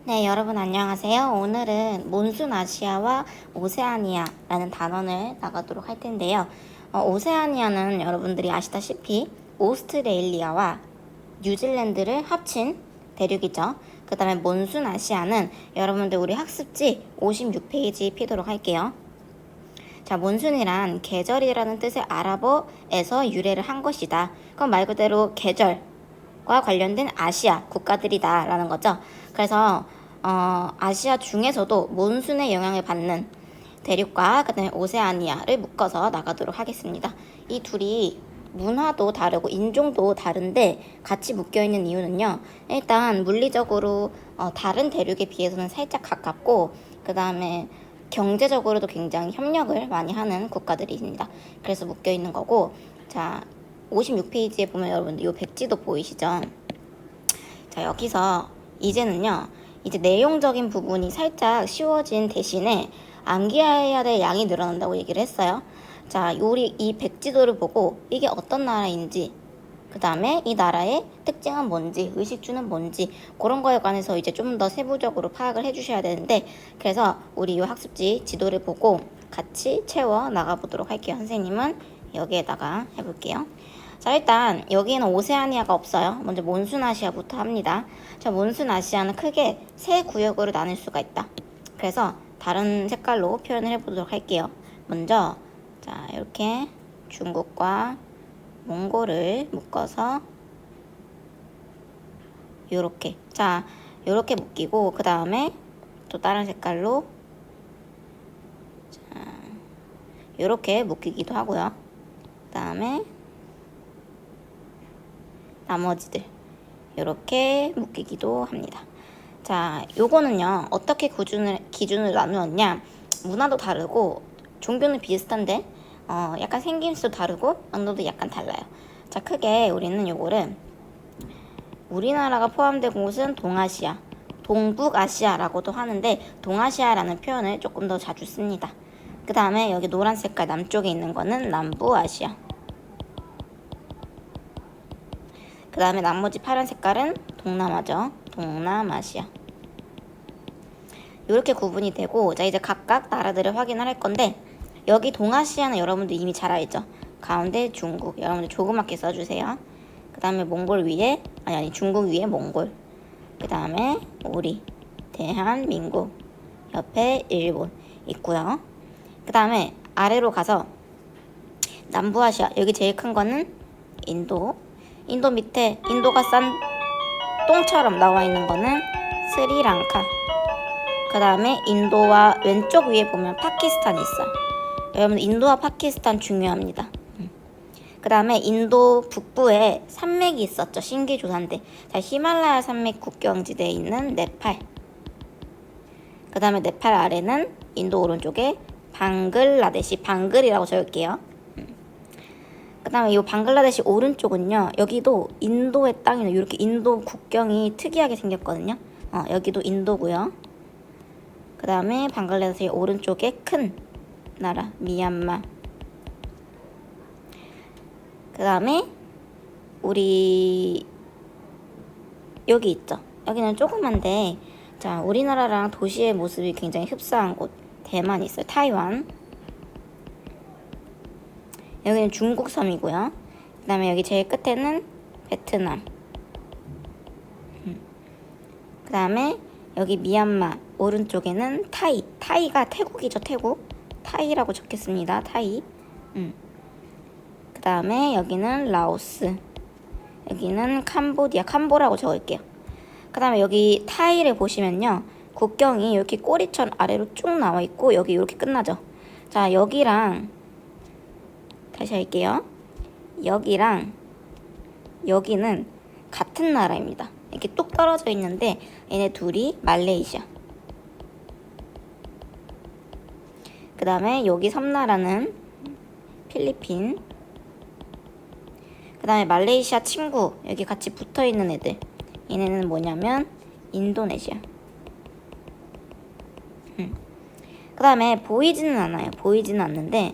네, 여러분 안녕하세요. 오늘은 몬순아시아와 오세아니아라는 단원을 나가도록 할 텐데요. 오세아니아는 여러분들이 아시다시피 오스트레일리아와 뉴질랜드를 합친 대륙이죠. 그 다음에 몬순아시아는 여러분들 우리 학습지 56페이지 피도록 할게요. 자, 몬순이란 계절이라는 뜻의 아랍어에서 유래를 한 것이다. 그럼 말 그대로 계절과 관련된 아시아 국가들이다 라는 거죠. 그래서 아시아 중에서도 몬순의 영향을 받는 대륙과 그다음에 오세아니아를 묶어서 나가도록 하겠습니다. 이 둘이 문화도 다르고 인종도 다른데 같이 묶여 있는 이유는요. 일단 물리적으로 다른 대륙에 비해서는 살짝 가깝고 그 다음에 경제적으로도 굉장히 협력을 많이 하는 국가들입니다. 그래서 묶여 있는 거고, 자 56페이지에 보면 여러분들 이 백지도 보이시죠? 자, 여기서 이제는요, 이제 내용적인 부분이 살짝 쉬워진 대신에 암기해야 될 양이 늘어난다고 얘기를 했어요. 자, 우리 이 백지도를 보고 이게 어떤 나라인지, 그 다음에 이 나라의 특징은 뭔지, 의식주는 뭔지, 그런 거에 관해서 이제 좀 더 세부적으로 파악을 해주셔야 되는데, 그래서 우리 이 학습지 지도를 보고 같이 채워 나가보도록 할게요. 선생님은 여기에다가 해볼게요. 자, 일단 여기에는 오세아니아가 없어요. 먼저 몬순아시아부터 합니다. 자, 몬순아시아는 크게 세 구역으로 나눌 수가 있다. 그래서 다른 색깔로 표현을 해보도록 할게요. 먼저 자, 이렇게 중국과 몽골을 묶어서 요렇게, 자, 요렇게 묶이고, 그 다음에 또 다른 색깔로 자, 요렇게 묶이기도 하고요. 그 다음에 나머지들 이렇게 묶이기도 합니다. 자, 요거는요 어떻게 기준을 나누었냐, 문화도 다르고 종교는 비슷한데 약간 생김새도 다르고 언어도 약간 달라요. 자, 크게 우리는 요거를 우리나라가 포함된 곳은 동아시아, 동북아시아라고도 하는데 동아시아라는 표현을 조금 더 자주 씁니다. 그 다음에 여기 노란 색깔 남쪽에 있는 거는 남부아시아, 그 다음에 나머지 파란 색깔은 동남아죠. 동남아시아. 이렇게 구분이 되고, 자, 이제 각각 나라들을 확인을 할 건데, 여기 동아시아는 여러분들 이미 잘 알죠? 가운데 중국, 여러분들 조그맣게 써주세요. 그 다음에 몽골 위에, 아니 중국 위에 몽골, 그 다음에 우리 대한민국, 옆에 일본 있고요. 그 다음에 아래로 가서 남부아시아, 여기 제일 큰 거는 인도 밑에 인도가 싼 똥처럼 나와 있는 거는 스리랑카. 그 다음에 인도와 왼쪽 위에 보면 파키스탄이 있어요. 여러분 인도와 파키스탄 중요합니다. 그 다음에 인도 북부에 산맥이 있었죠. 신기조산대. 자, 히말라야 산맥 국경지대에 있는 네팔. 그 다음에 네팔 아래는 인도 오른쪽에 방글라데시, 방글이라고 적을게요. 그 다음에 이 방글라데시 오른쪽은요, 여기도 인도의 땅이에요. 이렇게 인도 국경이 특이하게 생겼거든요. 여기도 인도고요. 그 다음에 방글라데시 오른쪽에 큰 나라 미얀마. 그 다음에 우리 여기 있죠. 여기는 조그만데, 자, 우리나라랑 도시의 모습이 굉장히 흡사한 곳 대만이 있어요. 타이완. 여기는 중국 섬이고요. 그 다음에 여기 제일 끝에는 베트남. 그 다음에 여기 미얀마 오른쪽에는 타이. 타이가 태국이죠. 태국. 타이라고 적겠습니다. 타이. 그 다음에 여기는 라오스. 여기는 캄보디아. 캄보라고 적을게요. 그 다음에 여기 타이를 보시면요, 국경이 이렇게 꼬리천 아래로 쭉 나와 있고 여기 이렇게 끝나죠. 자, 여기랑 다시 할게요. 여기랑 여기는 같은 나라입니다. 이렇게 뚝 떨어져 있는데 얘네 둘이 말레이시아. 그 다음에 여기 섬나라는 필리핀. 그 다음에 말레이시아 친구 여기 같이 붙어 있는 애들, 얘네는 뭐냐면 인도네시아. 그 다음에 보이지는 않아요. 보이지는 않는데,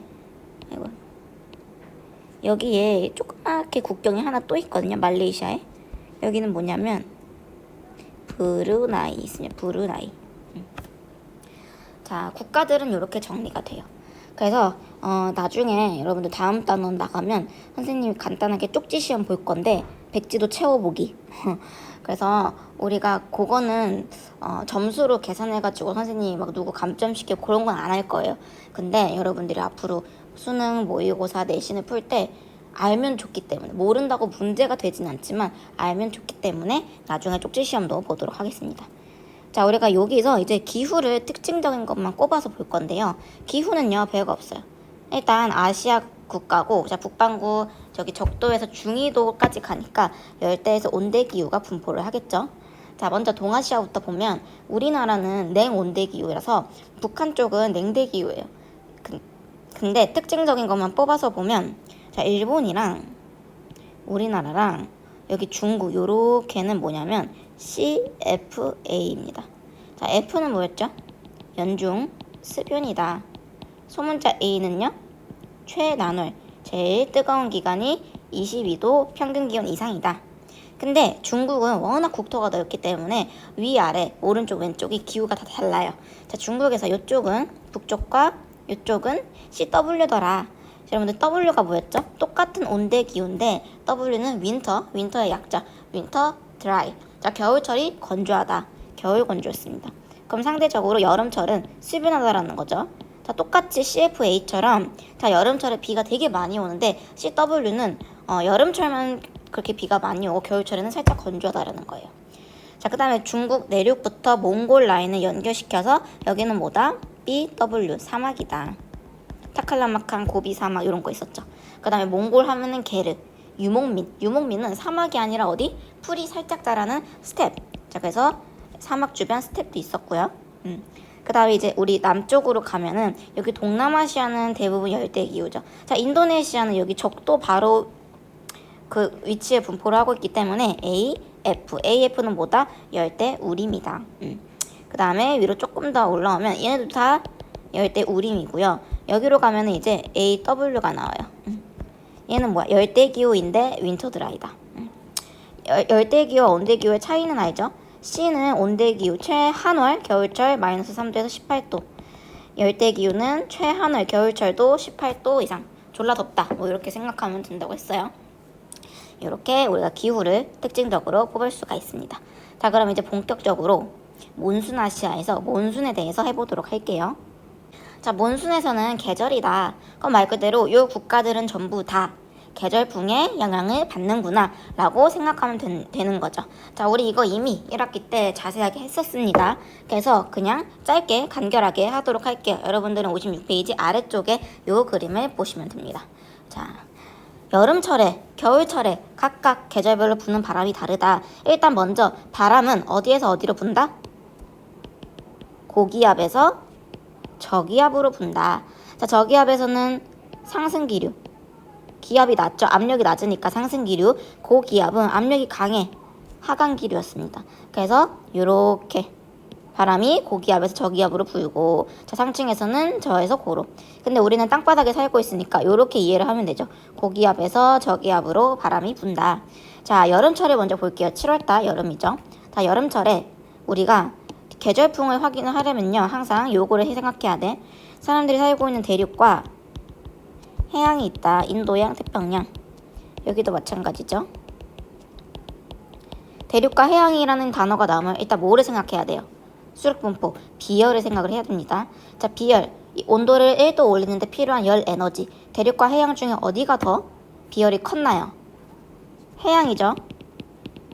아이고, 여기에 조그맣게 국경이 하나 또 있거든요. 말레이시아에. 여기는 뭐냐면 브루나이 있습니다. 브루나이. 자, 국가들은 이렇게 정리가 돼요. 그래서 나중에 여러분들 다음 단원 나가면 선생님이 간단하게 쪽지 시험 볼 건데 백지도 채워보기. 그래서 우리가 그거는 점수로 계산해가지고 선생님이 막 누구 감점시키고 그런 건 안 할 거예요. 근데 여러분들이 앞으로 수능, 모의고사, 내신을 풀 때 알면 좋기 때문에, 모른다고 문제가 되진 않지만 알면 좋기 때문에 나중에 쪽지 시험도 보도록 하겠습니다. 자, 우리가 여기서 이제 기후를 특징적인 것만 꼽아서 볼 건데요. 기후는요, 별거 없어요. 일단 아시아 국가고, 자, 북반구 저기 적도에서 중위도까지 가니까 열대에서 온대 기후가 분포를 하겠죠. 자, 먼저 동아시아부터 보면 우리나라는 냉온대 기후라서 북한 쪽은 냉대 기후예요. 근데 특징적인 것만 뽑아서 보면, 자, 일본이랑 우리나라랑 여기 중국 요렇게는 뭐냐면 CFA입니다. 자, F는 뭐였죠? 연중 습연이다. 소문자 A는요, 최난월, 제일 뜨거운 기간이 22도 평균 기온 이상이다. 근데 중국은 워낙 국토가 넓기 때문에 위아래 오른쪽 왼쪽이 기후가 다 달라요. 자, 중국에서 이쪽은 북쪽과 이쪽은 CW더라. 여러분들 W가 뭐였죠? 똑같은 온대 기후인데 W는 윈터의 약자, 윈터 드라이. 자, 겨울철이 건조하다. 겨울 건조였습니다. 그럼 상대적으로 여름철은 수변하다라는 거죠. 자, 똑같이 CFA처럼 자, 여름철에 비가 되게 많이 오는데 CW는 여름철만 그렇게 비가 많이 오고 겨울철에는 살짝 건조하다라는 거예요. 자, 그 다음에 중국 내륙부터 몽골 라인을 연결시켜서 여기는 뭐다? BW, 사막이다. 타클라마칸, 고비 사막 이런 거 있었죠. 그 다음에 몽골 하면은 게르, 유목민은 사막이 아니라 어디? 풀이 살짝 자라는 스텝. 자, 그래서 사막 주변 스텝도 있었고요. 그 다음에 이제 우리 남쪽으로 가면은 여기 동남아시아는 대부분 열대 기후죠. 자, 인도네시아는 여기 적도 바로 그 위치에 분포를 하고 있기 때문에 AF는 뭐다? 열대 우림이다. 그 다음에 위로 조금 더 올라오면 얘네도 다 열대 우림이고요. 여기로 가면은 이제 AW가 나와요. 얘는 뭐야? 열대 기후인데 윈터 드라이다. 열대 기후와 온대 기후의 차이는 알죠? C는 온대 기후 최한월 겨울철 마이너스 3도에서 18도. 열대 기후는 최한월 겨울철도 18도 이상. 졸라 덥다. 뭐 이렇게 생각하면 된다고 했어요. 이렇게 우리가 기후를 특징적으로 뽑을 수가 있습니다. 자, 그럼 이제 본격적으로 몬순 아시아에서 몬순에 대해서 해보도록 할게요. 자, 몬순에서는 계절이다. 그럼 말 그대로 이 국가들은 전부 다 계절풍의 영향을 받는구나 라고 생각하면 되는 거죠. 자, 우리 이거 이미 1학기 때 자세하게 했었습니다. 그래서 그냥 짧게 간결하게 하도록 할게요. 여러분들은 56페이지 아래쪽에 이 그림을 보시면 됩니다. 자, 여름철에, 겨울철에 각각 계절별로 부는 바람이 다르다. 일단 먼저 바람은 어디에서 어디로 분다? 고기압에서 저기압으로 분다. 자, 저기압에서는 상승기류. 기압이 낮죠. 압력이 낮으니까 상승기류. 고기압은 압력이 강해. 하강기류였습니다. 그래서 이렇게 바람이 고기압에서 저기압으로 불고, 자, 상층에서는 저에서 고로. 근데 우리는 땅바닥에 살고 있으니까 이렇게 이해를 하면 되죠. 고기압에서 저기압으로 바람이 분다. 자, 여름철에 먼저 볼게요. 7월달 여름이죠. 자, 여름철에 우리가 계절풍을 확인을 하려면요, 항상 요거를 생각해야 돼. 사람들이 살고 있는 대륙과 해양이 있다. 인도양, 태평양. 여기도 마찬가지죠. 대륙과 해양이라는 단어가 나오면 일단 뭐를 생각해야 돼요? 수력분포, 비열을 생각을 해야 됩니다. 자, 비열, 온도를 1도 올리는데 필요한 열 에너지. 대륙과 해양 중에 어디가 더 비열이 컸나요? 해양이죠.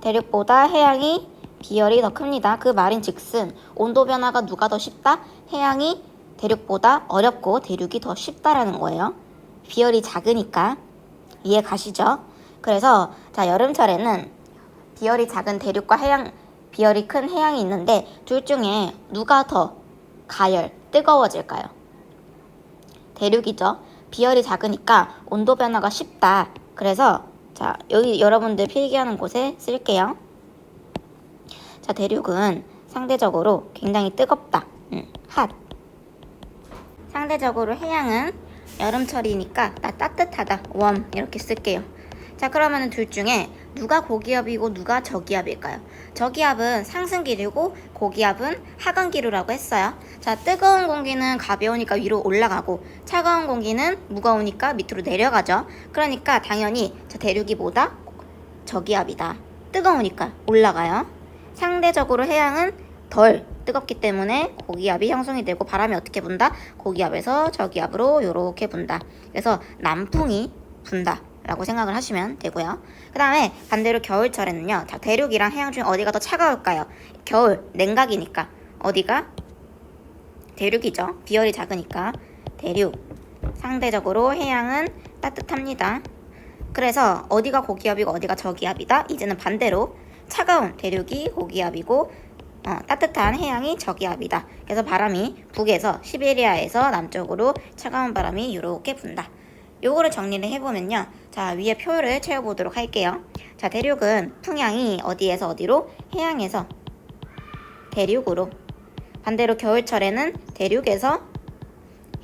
대륙보다 해양이 비열이 더 큽니다. 그 말인 즉슨 온도 변화가 누가 더 쉽다? 해양이 대륙보다 어렵고 대륙이 더 쉽다라는 거예요. 비열이 작으니까. 이해 가시죠? 그래서 자, 여름철에는 비열이 작은 대륙과 해양, 비열이 큰 해양이 있는데 둘 중에 누가 더 가열, 뜨거워질까요? 대륙이죠. 비열이 작으니까 온도 변화가 쉽다. 그래서 자, 여기 여러분들 필기하는 곳에 쓸게요. 자, 대륙은 상대적으로 굉장히 뜨겁다. 핫. 상대적으로 해양은 여름철이니까 나 따뜻하다. 웜. 이렇게 쓸게요. 자, 그러면 둘 중에 누가 고기압이고 누가 저기압일까요? 저기압은 상승기류고 고기압은 하강기류라고 했어요. 자, 뜨거운 공기는 가벼우니까 위로 올라가고 차가운 공기는 무거우니까 밑으로 내려가죠. 그러니까 당연히 대륙이 뭐다? 저기압이다. 뜨거우니까 올라가요. 상대적으로 해양은 덜 뜨겁기 때문에 고기압이 형성이 되고 바람이 어떻게 분다? 고기압에서 저기압으로 이렇게 분다. 그래서 남풍이 분다 라고 생각을 하시면 되고요. 그 다음에 반대로 겨울철에는요. 자, 대륙이랑 해양 중에 어디가 더 차가울까요? 겨울 냉각이니까 어디가? 대륙이죠. 비열이 작으니까 대륙. 상대적으로 해양은 따뜻합니다. 그래서 어디가 고기압이고 어디가 저기압이다? 이제는 반대로 차가운 대륙이 고기압이고 따뜻한 해양이 저기압이다. 그래서 바람이 북에서 시베리아에서 남쪽으로 차가운 바람이 이렇게 분다. 요거를 정리를 해보면요. 자, 위에 표를 채워보도록 할게요. 자, 대륙은 풍향이 어디에서 어디로? 해양에서 대륙으로. 반대로 겨울철에는 대륙에서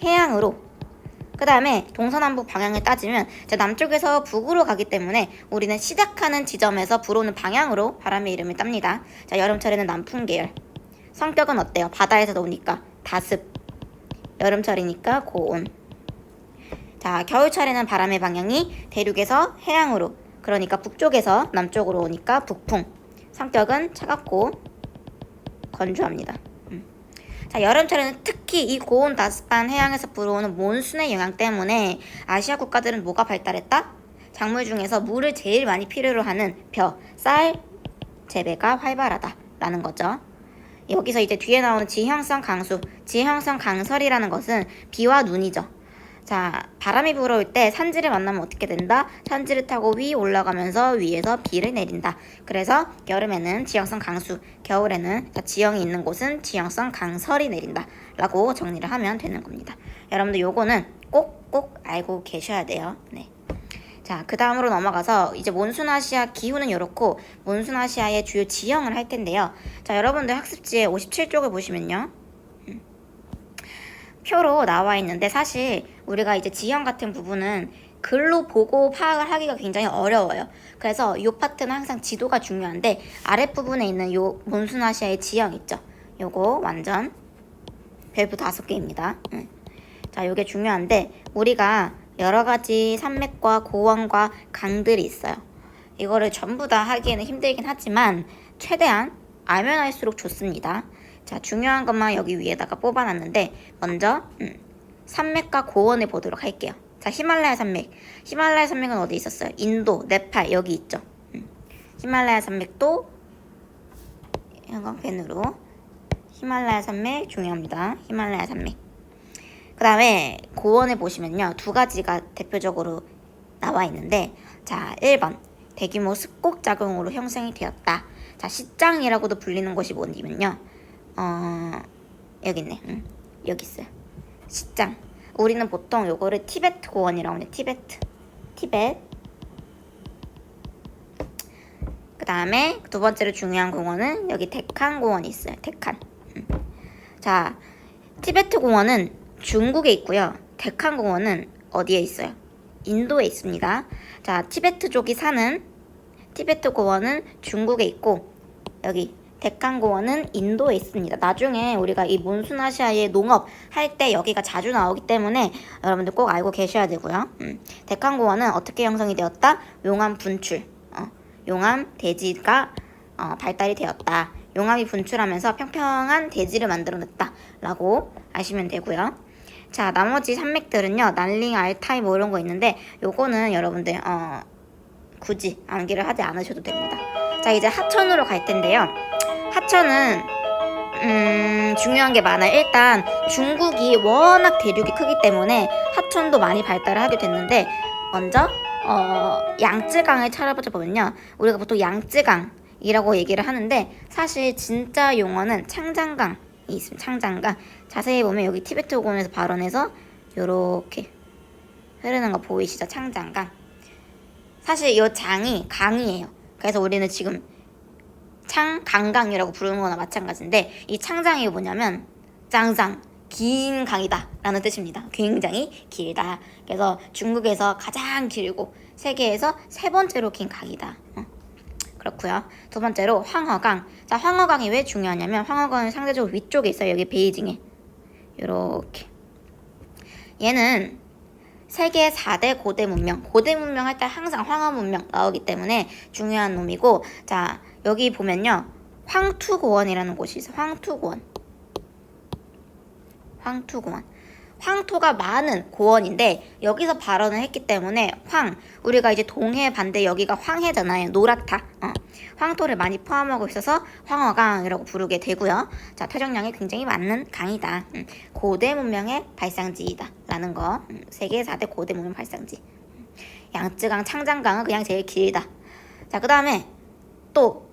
해양으로. 그 다음에 동서남북 방향을 따지면 남쪽에서 북으로 가기 때문에 우리는 시작하는 지점에서 불어오는 방향으로 바람의 이름을 땁니다. 자, 여름철에는 남풍 계열. 성격은 어때요? 바다에서 나오니까 다습. 여름철이니까 고온. 자, 겨울철에는 바람의 방향이 대륙에서 해양으로. 그러니까 북쪽에서 남쪽으로 오니까 북풍. 성격은 차갑고 건조합니다. 자, 여름철에는 특히 이 고온 다습한 해양에서 불어오는 몬순의 영향 때문에 아시아 국가들은 뭐가 발달했다? 작물 중에서 물을 제일 많이 필요로 하는 벼, 쌀 재배가 활발하다라는 거죠. 여기서 이제 뒤에 나오는 지형성 강수, 지형성 강설이라는 것은 비와 눈이죠. 자, 바람이 불어올 때 산지를 만나면 어떻게 된다? 산지를 타고 위 올라가면서 위에서 비를 내린다. 그래서 여름에는 지형성 강수, 겨울에는 지형이 있는 곳은 지형성 강설이 내린다 라고 정리를 하면 되는 겁니다. 여러분들 요거는 꼭 알고 계셔야 돼요. 네. 자, 그 다음으로 넘어가서 이제 몬순아시아 기후는 이렇고 몬순아시아의 주요 지형을 할 텐데요. 자, 여러분들 학습지에 57쪽을 보시면요. 표로 나와 있는데 사실 우리가 이제 지형 같은 부분은 글로 보고 파악을 하기가 굉장히 어려워요. 그래서 이 파트는 항상 지도가 중요한데 아랫부분에 있는 요 몬순아시아의 지형 있죠. 요거 완전 밸브 5개입니다. 자, 요게 중요한데 우리가 여러 가지 산맥과 고원과 강들이 있어요. 이거를 전부 다 하기에는 힘들긴 하지만 최대한 알면 알수록 좋습니다. 자, 중요한 것만 여기 위에다가 뽑아놨는데 먼저 산맥과 고원을 보도록 할게요. 자, 히말라야 산맥. 히말라야 산맥은 어디 있었어요? 인도, 네팔 여기 있죠. 히말라야 산맥도 형광펜으로 히말라야 산맥 중요합니다. 히말라야 산맥. 그 다음에 고원을 보시면요. 2가지가 대표적으로 나와 있는데 자, 1번 대규모 습곡 작용으로 형성이 되었다. 자, 시장이라고도 불리는 곳이 뭐냐면요. 여기 있네. 여기 있어요. 시장. 우리는 보통 요거를 티베트 고원이라고 해요. 티베트. 그 다음에 2번째로 중요한 공원은 여기 데칸 공원이 있어요. 데칸. 자, 티베트 공원은 중국에 있고요. 데칸 공원은 어디에 있어요? 인도에 있습니다. 자, 티베트족이 사는 티베트 고원은 중국에 있고 여기 데칸 고원은 인도에 있습니다. 나중에 우리가 이 몬순아시아의 농업 할 때 여기가 자주 나오기 때문에 여러분들 꼭 알고 계셔야 되고요. 데칸 고원은 어떻게 형성이 되었다? 용암 분출, 용암 대지가 발달이 되었다. 용암이 분출하면서 평평한 대지를 만들어냈다 라고 아시면 되고요. 자, 나머지 산맥들은요. 난링, 알타이 뭐 이런 거 있는데 요거는 여러분들 굳이 암기를 하지 않으셔도 됩니다. 자, 이제 하천으로 갈 텐데요. 하천은 중요한 게 많아요. 일단 중국이 워낙 대륙이 크기 때문에 하천도 많이 발달을 하게 됐는데 먼저 양쯔강을 찾아보면요. 우리가 보통 양쯔강이라고 얘기를 하는데 사실 진짜 용어는 창장강이 있습니다. 창장강. 자세히 보면 여기 티베트 고원에서 발원해서 요렇게 흐르는 거 보이시죠? 창장강. 사실 이 장이 강이에요. 그래서 우리는 지금 창강강이라고 부르는 거나 마찬가지인데 이 창장이 뭐냐면 짱짱 긴 강이다 라는 뜻입니다. 굉장히 길다. 그래서 중국에서 가장 길고 세계에서 세 번째로 긴 강이다. 그렇고요. 두 번째로 황허강. 자, 황허강이 왜 중요하냐면 황허강은 상대적으로 위쪽에 있어요. 여기 베이징에. 요렇게. 얘는 세계 4대 고대 문명. 고대 문명 할 때 항상 황허 문명 나오기 때문에 중요한 놈이고, 자, 여기 보면요. 황투고원이라는 곳이 있어요. 황투고원. 황토가 많은 고원인데 여기서 발원을 했기 때문에 우리가 이제 동해 반대 여기가 황해잖아요. 노랗다. 황토를 많이 포함하고 있어서 황허강이라고 부르게 되고요. 자, 퇴적량이 굉장히 많은 강이다. 고대 문명의 발상지이다 라는 거. 세계 4대 고대 문명 발상지. 양쯔강, 창장강은 그냥 제일 길다. 자, 그 다음에 또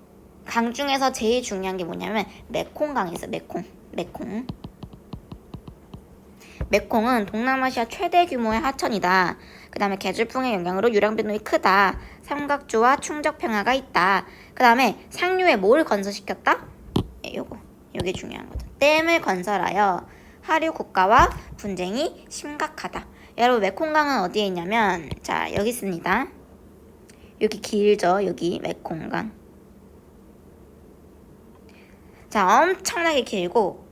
강 중에서 제일 중요한 게 뭐냐면 메콩강이 있어요. 메콩은 동남아시아 최대 규모의 하천이다. 그 다음에 계절풍의 영향으로 유랑변동이 크다. 삼각주와 충적평야가 있다. 그 다음에 상류에 뭘 건설시켰다? 요게 중요한 거죠. 댐을 건설하여 하류 국가와 분쟁이 심각하다. 여러분, 메콩강은 어디에 있냐면, 자, 여기 있습니다. 여기 길죠. 여기 메콩강. 자, 엄청나게 길고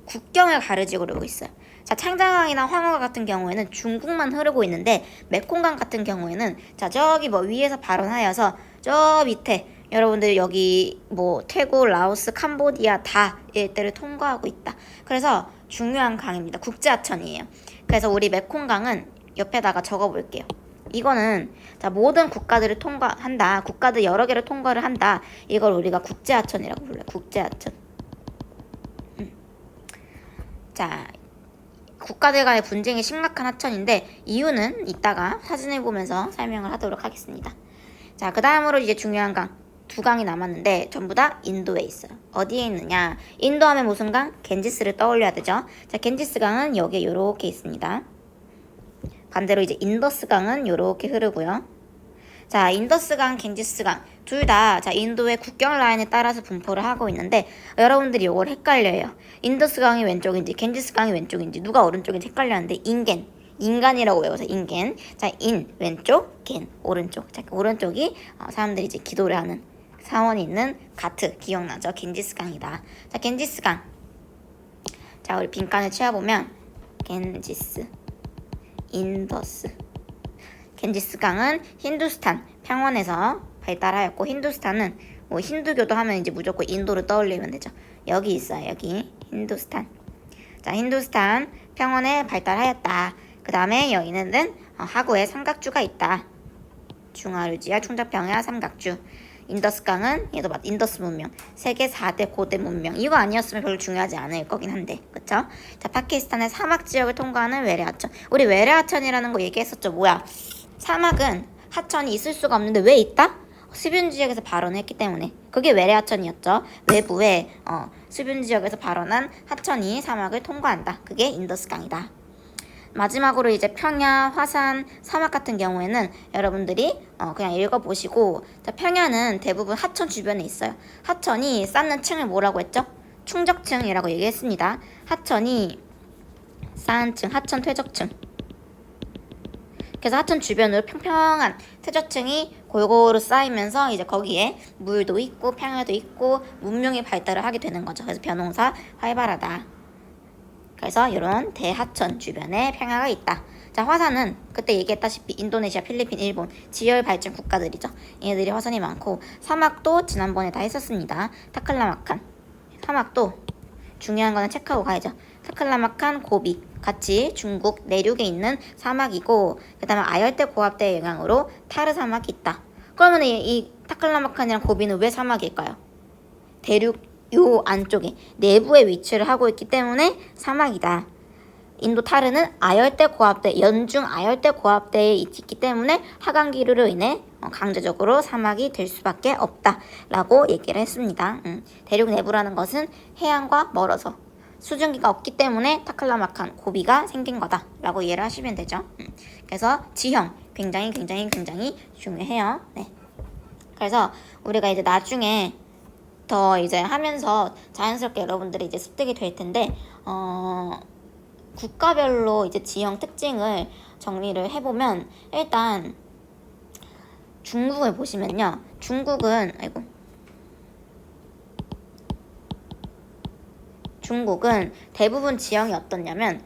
국경을 가르지고 그러고 있어요. 자, 창자강이나 황허강 같은 경우에는 중국만 흐르고 있는데 메콩강 같은 경우에는 자, 저기 뭐 위에서 발원하여서 저 밑에 여러분들 여기 뭐 태국, 라오스, 캄보디아 다 일대를 통과하고 있다. 그래서 중요한 강입니다. 국제하천이에요. 그래서 우리 메콩강은 옆에다가 적어볼게요. 이거는 자, 모든 국가들을 통과한다. 국가들 여러 개를 통과를 한다. 이걸 우리가 국제하천이라고 불러요. 국제하천. 자, 국가들 간의 분쟁이 심각한 하천인데 이유는 이따가 사진을 보면서 설명을 하도록 하겠습니다. 자, 그 다음으로 이제 중요한 강 두 강이 남았는데 전부 다 인도에 있어요. 어디에 있느냐? 인도 하면 무슨 강? 겐지스를 떠올려야 되죠. 자, 겐지스 강은 여기에 이렇게 있습니다. 반대로 이제 인더스 강은 이렇게 흐르고요. 자, 인더스강, 겐지스강 둘 다 자, 인도의 국경 라인에 따라서 분포를 하고 있는데 여러분들이 이걸 헷갈려요. 인더스강이 왼쪽인지 겐지스강이 왼쪽인지 누가 오른쪽인지 헷갈렸는데 인간이라고 외워서 인겐. 자, 인 왼쪽, 겐 오른쪽. 자, 오른쪽이 사람들이 이제 기도를 하는 사원이 있는 가트 기억나죠? 겐지스강이다. 자, 겐지스강. 자, 우리 빈칸을 채워보면 겐지스, 인더스. 겐지스강은 힌두스탄 평원에서 발달하였고, 힌두스탄은 뭐 힌두교도 하면 이제 무조건 인도를 떠올리면 되죠. 여기 있어요. 여기 힌두스탄. 자, 힌두스탄 평원에 발달하였다. 그 다음에 여기는 하구에 삼각주가 있다. 중화르지아, 충적평야, 삼각주. 인더스강은 얘도 인더스 문명, 세계 4대 고대 문명. 이거 아니었으면 별로 중요하지 않을 거긴 한데, 그쵸? 자, 파키스탄의 사막 지역을 통과하는 외래하천. 우리 외래하천이라는 거 얘기했었죠. 뭐야? 사막은 하천이 있을 수가 없는데 왜 있다? 수변 지역에서 발원했기 때문에. 그게 외래하천이었죠. 외부에 수변 지역에서 발원한 하천이 사막을 통과한다. 그게 인더스강이다. 마지막으로 이제 평야, 화산, 사막 같은 경우에는 여러분들이 그냥 읽어보시고, 자, 평야는 대부분 하천 주변에 있어요. 하천이 쌓는 층을 뭐라고 했죠? 충적층이라고 얘기했습니다. 하천이 쌓은 층, 하천 퇴적층. 그래서 하천 주변으로 평평한 퇴적층이 골고루 쌓이면서 이제 거기에 물도 있고 평야도 있고 문명이 발달을 하게 되는 거죠. 그래서 변홍사 활발하다. 그래서 이런 대하천 주변에 평야가 있다. 자, 화산은 그때 얘기했다시피 인도네시아, 필리핀, 일본 지열 발전 국가들이죠. 얘네들이 화산이 많고, 사막도 지난번에 다 했었습니다. 타클라마칸. 사막도 중요한 거는 체크하고 가야죠. 타클라마칸, 고비 같이 중국 내륙에 있는 사막이고, 그 다음에 아열대 고압대의 영향으로 타르 사막이 있다. 그러면 이 타클라마칸이랑 고비는 왜 사막일까요? 대륙 요 안쪽에 내부에 위치를 하고 있기 때문에 사막이다. 인도 타르는 아열대 고압대, 연중 아열대 고압대에 있기 때문에 하강기류로 인해 강제적으로 사막이 될 수밖에 없다라고 얘기를 했습니다. 대륙 내부라는 것은 해안과 멀어서 수증기가 없기 때문에 타클라마칸, 고비가 생긴 거다라고 이해를 하시면 되죠. 그래서 지형 굉장히 중요해요. 네. 그래서 우리가 이제 나중에 더 이제 하면서 자연스럽게 여러분들이 이제 습득이 될 텐데, 국가별로 이제 지형 특징을 정리를 해보면, 일단 중국을 보시면요. 중국은 대부분 지형이 어떻냐면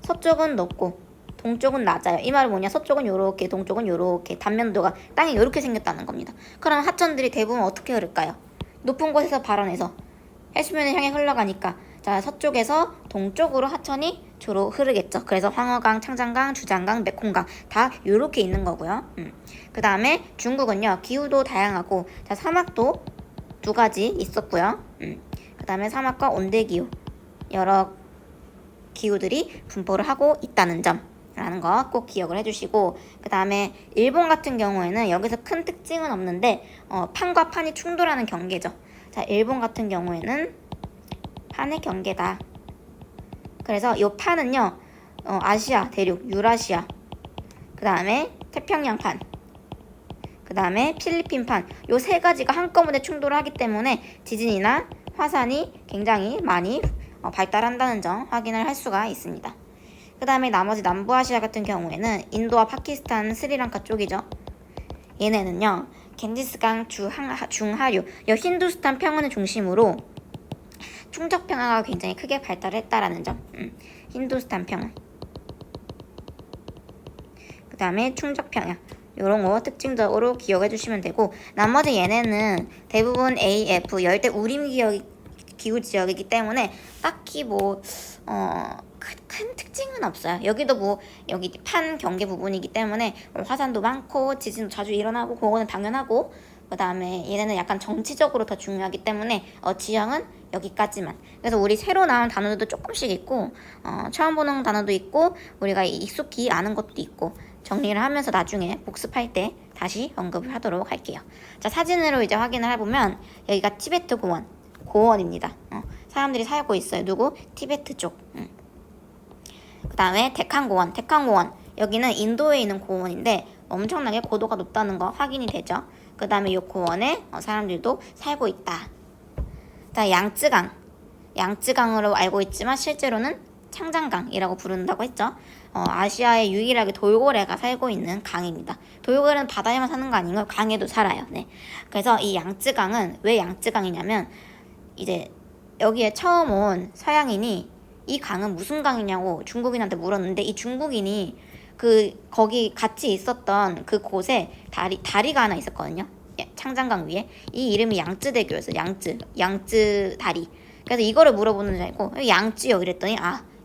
서쪽은 높고 동쪽은 낮아요. 이 말은 뭐냐? 서쪽은 요렇게, 동쪽은 요렇게, 단면도가 땅이 요렇게 생겼다는 겁니다. 그럼 하천들이 대부분 어떻게 흐를까요? 높은 곳에서 발원해서 해수면을 향해 흘러가니까 자, 서쪽에서 동쪽으로 하천이 주로 흐르겠죠. 그래서 황허강, 창장강, 주장강, 메콩강 다 요렇게 있는 거고요. 그 다음에 중국은요, 기후도 다양하고 자, 사막도 두 가지 있었고요. 그 다음에 사막과 온대기후 여러 기후들이 분포를 하고 있다는 점 라는 거 꼭 기억을 해주시고, 그 다음에 일본 같은 경우에는 여기서 큰 특징은 없는데 판과 판이 충돌하는 경계죠. 자, 일본 같은 경우에는 판의 경계다. 그래서 이 판은요, 아시아 대륙, 유라시아, 그 다음에 태평양판, 그 다음에 필리핀판, 요 세 가지가 한꺼번에 충돌을 하기 때문에 지진이나 화산이 굉장히 많이 발달한다는 점 확인을 할 수가 있습니다. 그 다음에 나머지 남부아시아 같은 경우에는 인도와 파키스탄, 스리랑카 쪽이죠. 얘네는요, 겐지스강 중하류, 힌두스탄 평원을 중심으로 충적평야가 굉장히 크게 발달했다라는 점. 힌두스탄 평원. 그 다음에 충적평야. 요런 거 특징적으로 기억해 주시면 되고, 나머지 얘네는 대부분 AF, 열대 우림 기후 지역이기 때문에 딱히 큰 특징은 없어요. 여기도 여기 판 경계 부분이기 때문에 화산도 많고 지진도 자주 일어나고 그거는 당연하고, 그 다음에 얘네는 약간 정치적으로 더 중요하기 때문에 지형은 여기까지만. 그래서 우리 새로 나온 단어들도 조금씩 있고 처음 보는 단어도 있고 우리가 익숙히 아는 것도 있고 정리를 하면서 나중에 복습할 때 다시 언급을 하도록 할게요. 자, 사진으로 이제 확인을 해보면 여기가 티베트 고원입니다. 사람들이 살고 있어요. 누구? 티베트 쪽. 그 다음에 데칸고원. 여기는 인도에 있는 고원인데 엄청나게 고도가 높다는 거 확인이 되죠. 그 다음에 이 고원에 사람들도 살고 있다. 자, 양쯔강으로 알고 있지만 실제로는 창장강이라고 부른다고 했죠. 아시아에 유일하게 돌고래가 살고 있는 강입니다. 돌고래는 바다에만 사는 거 아니고 강에도 살아요. 네. 그래서 이 양쯔강은 왜 양쯔강이냐면 이제 여기에 처음 온 서양인이 이 강은 무슨 강이냐고 중국인한테 물었는데 이 중국인이 거기 같이 있었던 그 곳에 다리가 하나 있었거든요. 창장강 위에. 이 이름이 양쯔대교였어요. 양쯔 다리. 그래서 이거를 물어보는 줄 알고 양쯔요 이랬더니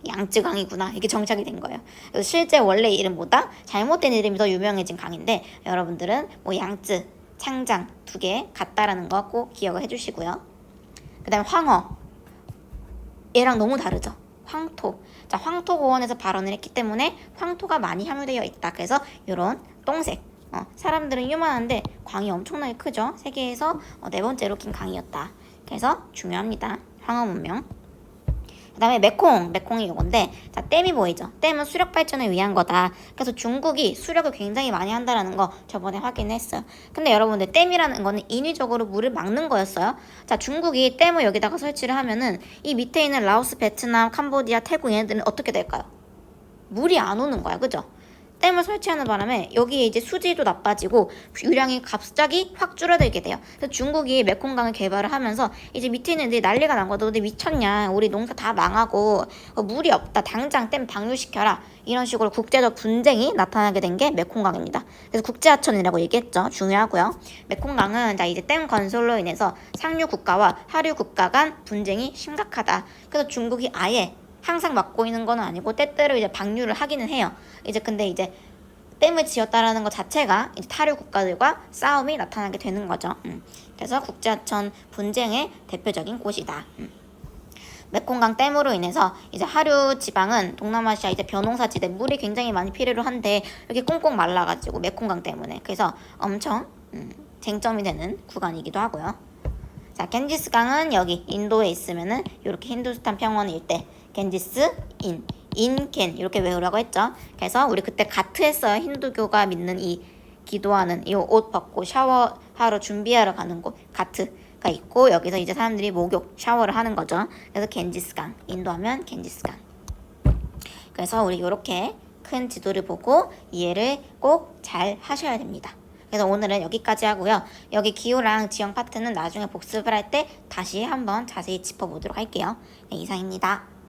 양쯔강이구나. 이게 정착이 된 거예요. 그래서 실제 원래 이름보다 잘못된 이름이 더 유명해진 강인데 여러분들은 양쯔, 창장 두 개 같다라는 거 꼭 기억을 해주시고요. 그 다음에 황허. 얘랑 너무 다르죠. 황토. 자, 황토고원에서 발원을 했기 때문에 황토가 많이 함유되어 있다. 그래서 이런 똥색. 사람들은 요만한데 광이 엄청나게 크죠. 세계에서 네 번째로 긴 강이었다. 그래서 중요합니다. 황허 문명. 그 다음에 메콩이 이건데, 자, 댐이 보이죠? 댐은 수력 발전을 위한 거다. 그래서 중국이 수력을 굉장히 많이 한다라는 거 저번에 확인했어요. 근데 여러분들 댐이라는 거는 인위적으로 물을 막는 거였어요. 자, 중국이 댐을 여기다가 설치를 하면은 이 밑에 있는 라오스, 베트남, 캄보디아, 태국 얘네들은 어떻게 될까요? 물이 안 오는 거야, 그죠? 댐을 설치하는 바람에 여기에 이제 수질도 나빠지고 유량이 갑자기 확 줄어들게 돼요. 그래서 중국이 메콩강을 개발을 하면서 이제 밑에 있는 애들이 난리가 난 거죠. 근데 미쳤냐? 우리 농사 다 망하고 물이 없다. 당장 댐 방류시켜라. 이런 식으로 국제적 분쟁이 나타나게 된 게 메콩강입니다. 그래서 국제하천이라고 얘기했죠. 중요하고요. 메콩강은 자, 이제 댐 건설로 인해서 상류 국가와 하류 국가 간 분쟁이 심각하다. 그래서 중국이 아예 항상 막고 있는 건 아니고 때때로 이제 방류를 하기는 해요. 근데 이제 댐을 지었다라는 것 자체가 이제 타류 국가들과 싸움이 나타나게 되는 거죠. 그래서 국제하천 분쟁의 대표적인 곳이다. 메콩강 댐으로 인해서 이제 하류 지방은 동남아시아 이제 벼농사지대 물이 굉장히 많이 필요로 한데 이렇게 꽁꽁 말라가지고 메콩강 때문에 그래서 엄청 쟁점이 되는 구간이기도 하고요. 자, 겐지스강은 여기 인도에 있으면은 이렇게 힌두스탄 평원 일대 겐지스, 겐 이렇게 외우라고 했죠. 그래서 우리 그때 가트 했어요. 힌두교가 믿는 기도하는 이 옷 벗고 샤워하러 준비하러 가는 곳 가트가 있고 여기서 이제 사람들이 목욕 샤워를 하는 거죠. 그래서 겐지스강, 인도하면 겐지스강. 그래서 우리 이렇게 큰 지도를 보고 이해를 꼭 잘 하셔야 됩니다. 그래서 오늘은 여기까지 하고요. 여기 기호랑 지형 파트는 나중에 복습을 할 때 다시 한번 자세히 짚어보도록 할게요. 네, 이상입니다.